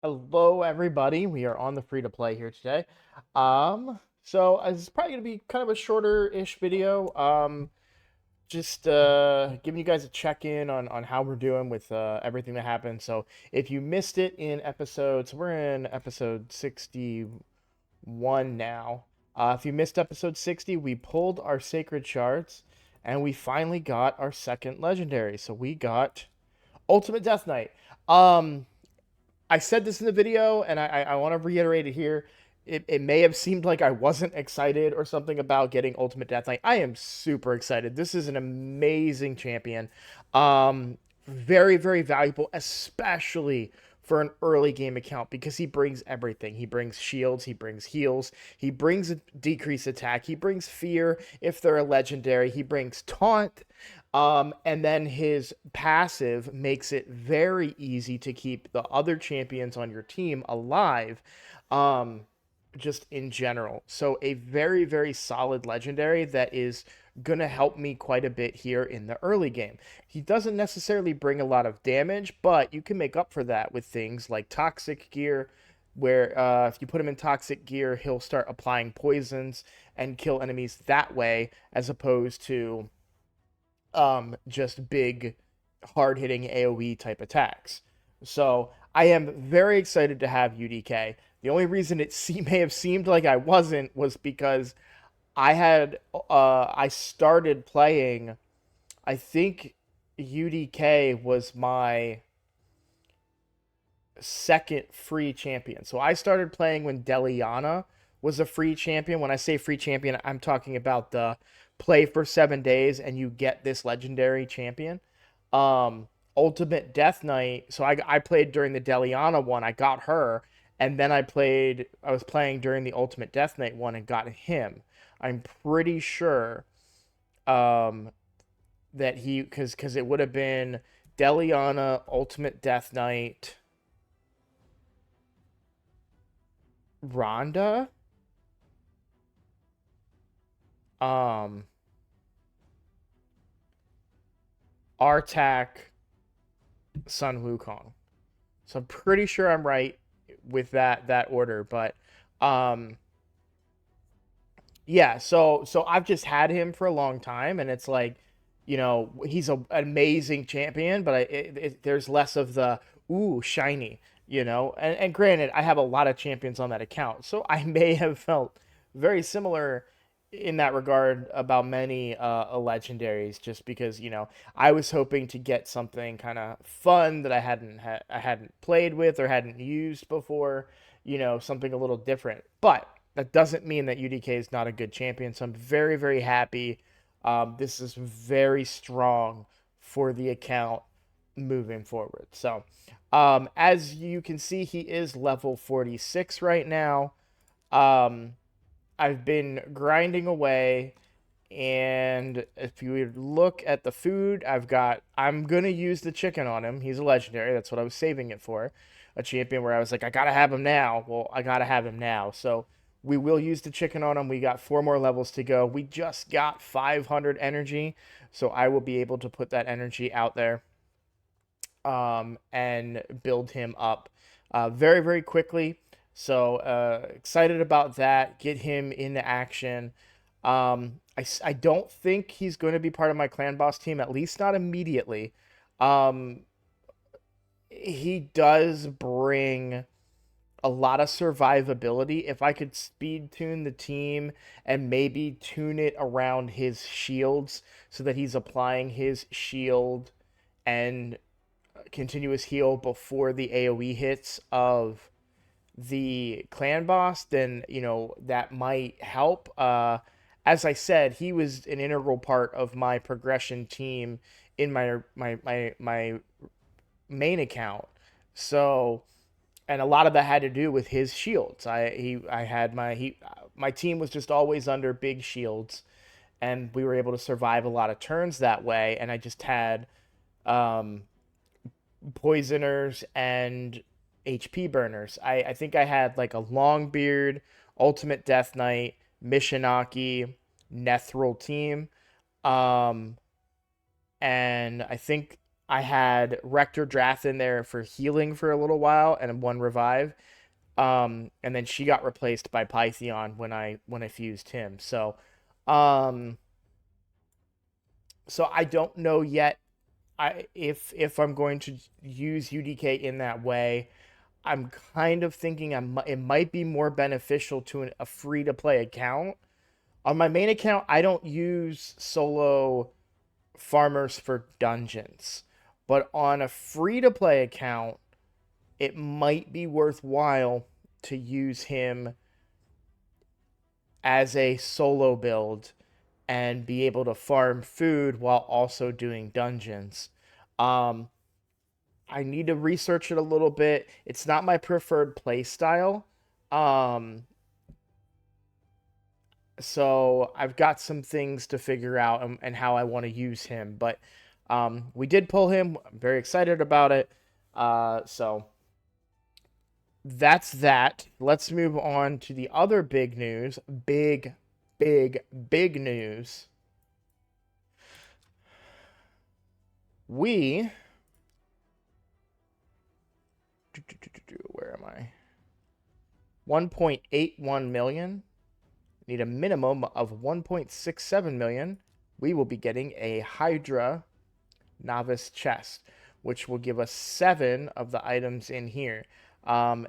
Hello, everybody. We are on the free to play here today. It's probably gonna be kind of a shorter-ish video. Just giving you guys a check-in on how we're doing with everything that happened. So if you missed it in episodes, we're in episode 61 now. If you missed episode 60, we pulled our sacred shards, and we finally got our second legendary. So we got Ultimate Death Knight. Um, I said this in the video, and I want to reiterate it here. It may have seemed like I wasn't excited or something about getting Ultimate Death Knight. I am super excited. This is an amazing champion. Very, very valuable, especially for an early game account because he brings everything. He brings shields, he brings heals, he brings a decreased attack, he brings fear if they're a legendary, he brings taunt, and then his passive makes it very easy to keep the other champions on your team alive, um, just in general. So, a very, very solid legendary that is going to help me quite a bit here in the early game. He doesn't necessarily bring a lot of damage, but you can make up for that with things like Toxic Gear, where if you put him in Toxic Gear, he'll start applying poisons and kill enemies that way, as opposed to just big, hard hitting AoE type attacks. So I am very excited to have UDK. The only reason may have seemed like I wasn't was because I started playing. I think UDK was my second free champion. So I started playing when Deliana was a free champion. When I say free champion, I'm talking about the play for 7 days and you get this legendary champion. Ultimate Death Knight. So I played during the Deliana one. I got her, and then I was playing during the Ultimate Death Knight one and got him. I'm pretty sure um, that because it would have been Deliana, Ultimate Death Knight, Rhonda, um, Artak, Sun Wukong. So I'm pretty sure I'm right with that order, but um, yeah. So I've just had him for a long time, and it's like, he's an amazing champion, but there's less of the ooh shiny, And granted, I have a lot of champions on that account, so I may have felt very similar in that regard about many legendaries, just because I was hoping to get something kind of fun that I hadn't played with or hadn't used before, something a little different. But that doesn't mean that UDK is not a good champion. So I'm very, very happy. This is very strong for the account moving forward. So, as you can see, he is level 46 right now. Um, I've been grinding away, and if you would look at the food, I'm gonna use the chicken on him. He's a legendary. That's what I was saving it for. A champion where I was like, I gotta have him now. Well, I gotta have him now. So we will use the chicken on him. We got 4 more levels to go. We just got 500 energy, so I will be able to put that energy out there, and build him up very, very quickly. So excited about that. Get him into action. I don't think he's going to be part of my clan boss team, at least not immediately. Um, he does bring a lot of survivability. If I could speed tune the team and maybe tune it around his shields so that he's applying his shield and continuous heal before the AoE hits of the clan boss, then that might help. As I said, he was an integral part of my progression team in my main account. So, and a lot of that had to do with his shields. I had my team was just always under big shields, and we were able to survive a lot of turns that way. And I just had um, poisoners and HP burners. I think I had like a Longbeard, Ultimate Death Knight, Mishinaki, Nethril team. Um, and I think I had Rector Drath in there for healing for a little while and one revive. And then she got replaced by Pythion when I fused him. Um, so I don't know yet. If I'm going to use UDK in that way, I'm kind of thinking it might be more beneficial to a free to play account. On my main account, I don't use solo farmers for dungeons, but on a free to play account, it might be worthwhile to use him as a solo build and be able to farm food while also doing dungeons. Um, I need to research it a little bit. It's not my preferred play style. Um, so I've got some things to figure out and how I want to use him. But we did pull him. I'm very excited about it. So that's that. Let's move on to the other big news. Big news. We. Where am I? 1.81 million. Need a minimum of 1.67 million. We will be getting a Hydra novice chest, which will give us 7 of the items in here.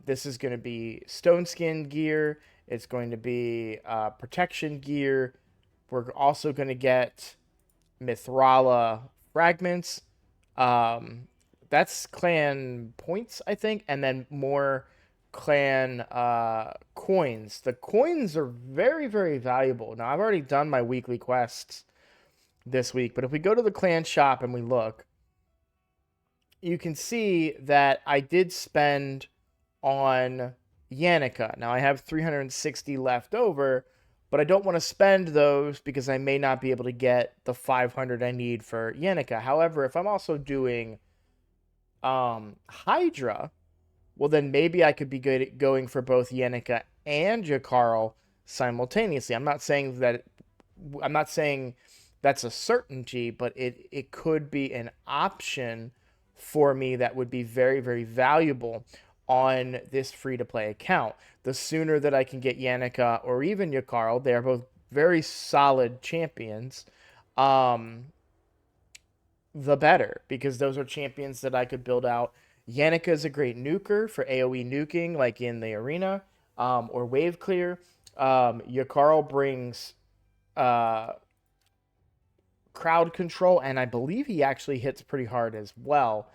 This is going to be stone skin gear. It's going to be protection gear. We're also going to get Mithrala fragments. That's clan points, I think, and then more clan coins. The coins are very, very valuable. Now, I've already done my weekly quests this week, but if we go to the clan shop and we look, you can see that I did spend on Yannicka. Now, I have 360 left over, but I don't want to spend those because I may not be able to get the 500 I need for Yannicka. However, if I'm also doing Hydra, well, then maybe I could be good at going for both Yannicka and Jakarl simultaneously. I'm not saying that's a certainty, but it could be an option for me that would be very, very valuable on this free-to-play account. The sooner that I can get Yannicka or even Jakarl, they're both very solid champions, the better, because those are champions that I could build out. Yannicka is a great nuker for AoE nuking, like in the arena, or wave clear. Jakarl brings crowd control, and I believe he actually hits pretty hard as well.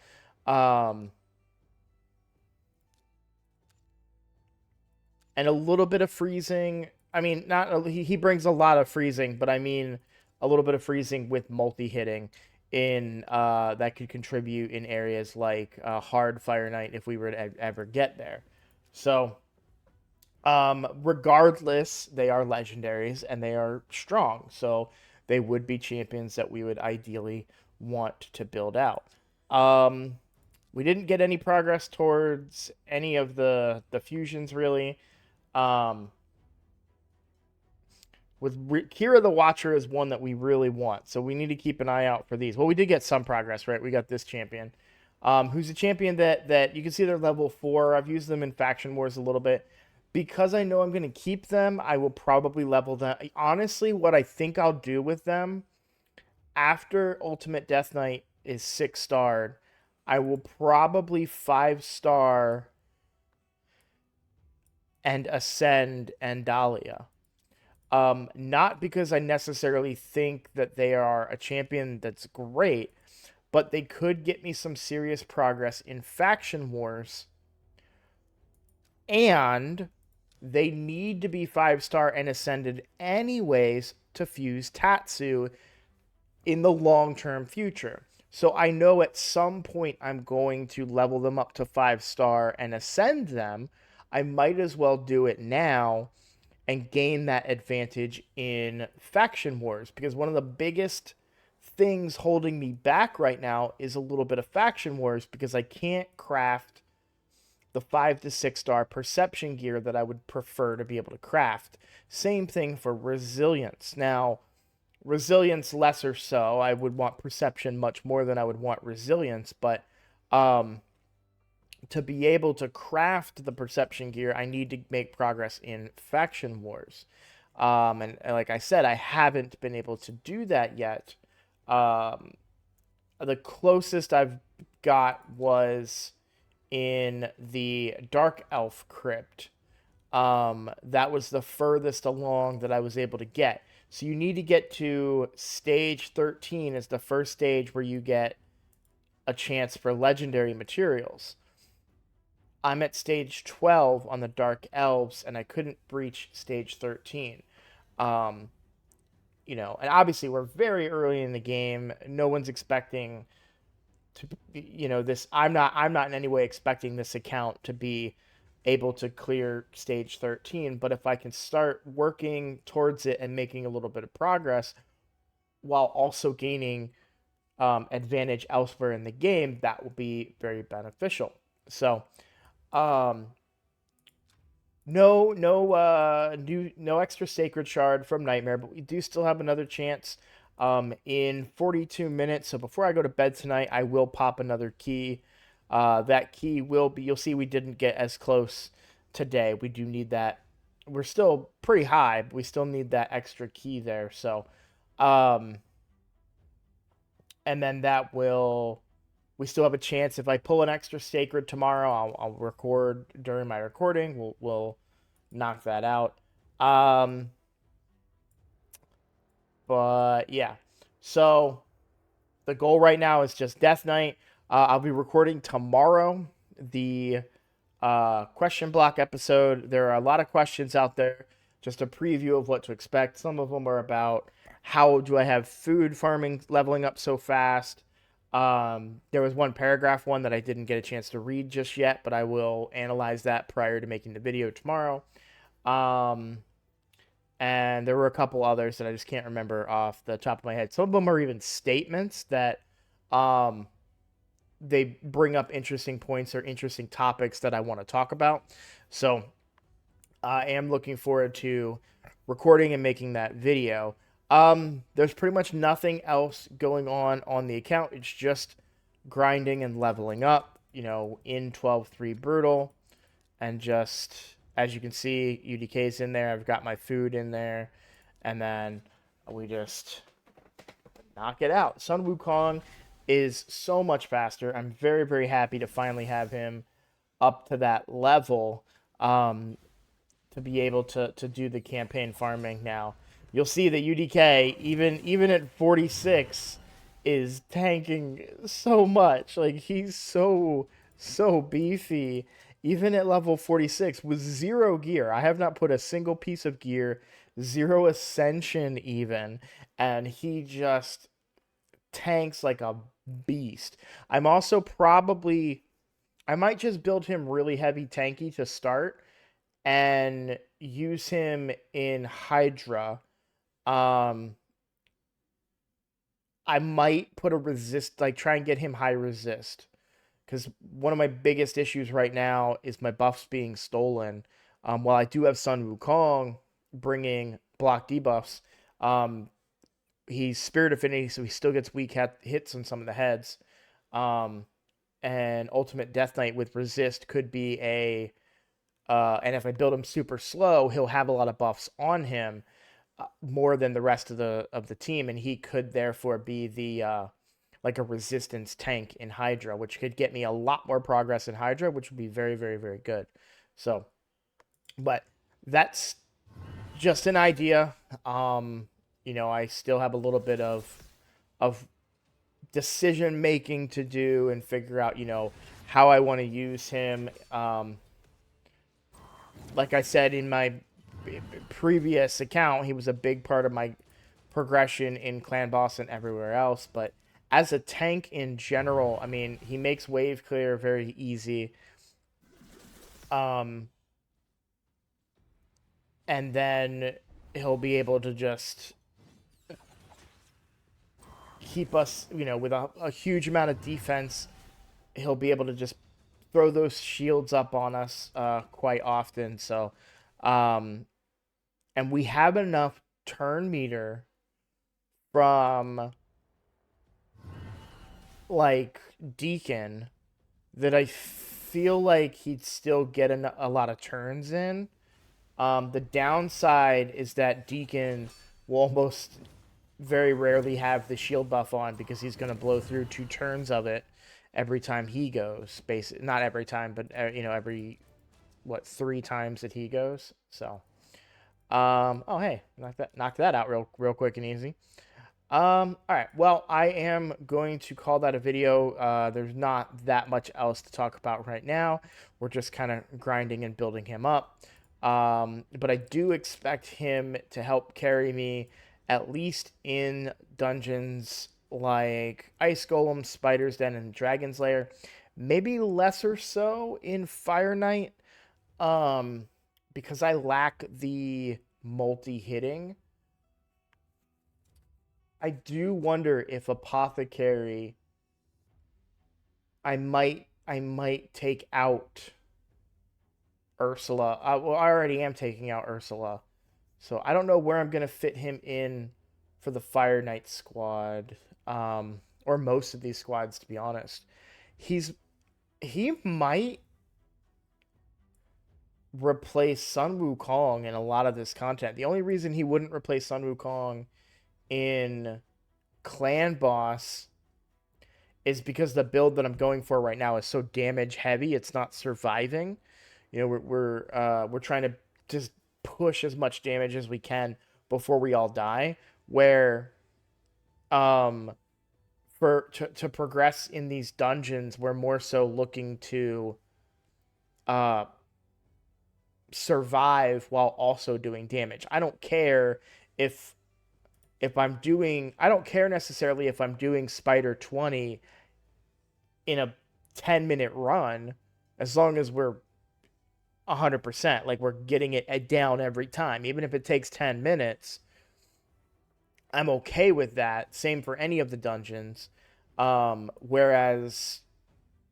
And a little bit of freezing. I mean, not he brings a lot of freezing, but I mean a little bit of freezing with multi-hitting in that could contribute in areas like hard Fire Knight if we were to ever get there. So regardless, they are legendaries and they are strong. So they would be champions that we would ideally want to build out. We didn't get any progress towards any of the fusions really. With Kira the Watcher is one that we really want, so we need to keep an eye out for these. Well, we did get some progress, right? We got this champion, who's a champion that you can see they're level 4. I've used them in Faction Wars a little bit. Because I know I'm going to keep them, I will probably level them. Honestly, what I think I'll do with them, after Ultimate Death Knight is 6-starred, I will probably 5-star and Ascend and Dahlia. Not because I necessarily think that they are a champion that's great, but they could get me some serious progress in Faction Wars. And they need to be 5-star and ascended anyways to fuse Tatsu in the long-term future. So I know at some point I'm going to level them up to 5-star and ascend them. I might as well do it now and gain that advantage in Faction Wars, because one of the biggest things holding me back right now is a little bit of Faction Wars, because I can't craft the 5 to 6-star perception gear that I would prefer to be able to craft. Same thing for resilience. Now, Resilience lesser so. I would want perception much more than I would want resilience, but um, to be able to craft the perception gear, I need to make progress in faction wars. And like I said, I haven't been able to do that yet. Um, the closest I've got was in the Dark Elf crypt. That was the furthest along that I was able to get. So you need to get to stage 13 as the first stage where you get a chance for legendary materials. I'm at stage 12 on the Dark Elves, and I couldn't breach stage 13. Um, and obviously we're very early in the game. No one's expecting to, this. I'm not in any way expecting this account to be able to clear stage 13. But if I can start working towards it and making a little bit of progress while also gaining advantage elsewhere in the game, that will be very beneficial. So, um, no extra sacred shard from Nightmare, but we do still have another chance in 42 minutes. So before I go to bed tonight, I will pop another key. That key will be, you'll see we didn't get as close today. We do need that. We're still pretty high, but we still need that extra key there. So, um, and then we still have a chance. If I pull an extra sacred tomorrow, I'll record during my recording. We'll knock that out. But yeah, so the goal right now is just Death Knight. I'll be recording tomorrow the question block episode. There are a lot of questions out there. Just a preview of what to expect. Some of them are about how do I have food farming leveling up so fast. There was one paragraph one that I didn't get a chance to read just yet, but I will analyze that prior to making the video tomorrow. And there were a couple others that I just can't remember off the top of my head. Some of them are even statements that they bring up interesting points or interesting topics that I want to talk about. So I am looking forward to recording and making that video. There's pretty much nothing else going on the account. It's just grinding and leveling up, in 12-3 Brutal. And just, as you can see, UDK's in there. I've got my food in there. And then we just knock it out. Sun Wukong is so much faster. I'm very, very happy to finally have him up to that level to be able to do the campaign farming now. You'll see that UDK, even at 46, is tanking so much. Like, he's so beefy. Even at level 46 with 0 gear. I have not put a single piece of gear, 0 ascension even, and he just tanks like a beast. I'm also I might just build him really heavy tanky to start and use him in Hydra. I might put a resist, like try and get him high resist. Because one of my biggest issues right now is my buffs being stolen. While I do have Sun Wukong bringing block debuffs, he's Spirit Affinity, so he still gets weak hits on some of the heads. And Ultimate Death Knight with Resist could be and if I build him super slow, he'll have a lot of buffs on him, more than the rest of the team, and he could therefore be the like a resistance tank in Hydra, which could get me a lot more progress in Hydra, which would be very, very, very good. So, but that's just an idea. I still have a little bit of decision making to do and figure out, how I want to use him. Like I said in my previous account, he was a big part of my progression in Clan Boss and everywhere else, but as a tank in general, I mean, he makes wave clear very easy. And then he'll be able to just keep us, with a huge amount of defense. He'll be able to just throw those shields up on us quite often. So, and we have enough turn meter from like Deacon that I feel like he'd still get a lot of turns in. The downside is that Deacon will almost very rarely have the shield buff on because he's going to blow through 2 turns of it every time he goes. Basically, not every time, but every 3 times that he goes. So, oh hey, knocked that out real quick and easy. All right. Well, I am going to call that a video. There's not that much else to talk about right now. We're just kind of grinding and building him up. But I do expect him to help carry me at least in dungeons like Ice Golem, Spider's Den, and Dragon's Lair. Maybe lesser so in Fire Knight, because I lack the multi-hitting. I do wonder if Apothecary I might take out Ursula. Well, I already am taking out Ursula. So I don't know where I'm gonna fit him in for the Fire Knight squad. Or most of these squads, to be honest. He might replace Sun Wukong in a lot of this content. The only reason he wouldn't replace Sun Wukong in Clan Boss is because the build that I'm going for right now is so damage heavy, it's not surviving. We're trying to just push as much damage as we can before we all die. Where um to progress in these dungeons, we're more so looking to uh survive while also doing damage. I don't care necessarily if I'm doing Spider 20 in a 10-minute run, as long as we're 100%, like we're getting it down every time. Even if it takes 10 minutes, I'm okay with that. Same for any of the dungeons. Whereas,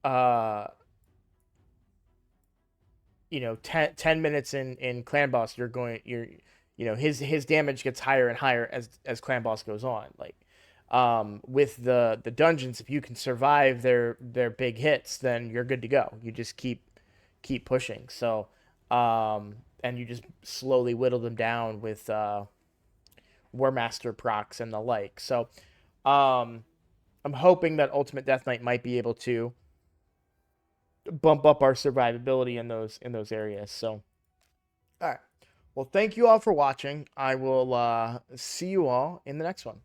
uh, 10 minutes in Clan Boss, his damage gets higher and higher as Clan Boss goes on. Like, with the dungeons, if you can survive their big hits, then you're good to go. You just keep pushing. So, and you just slowly whittle them down with War Master procs and the like. So, I'm hoping that Ultimate Death Knight might be able to bump up our survivability in those areas. So, all right. Well, thank you all for watching. I will see you all in the next one.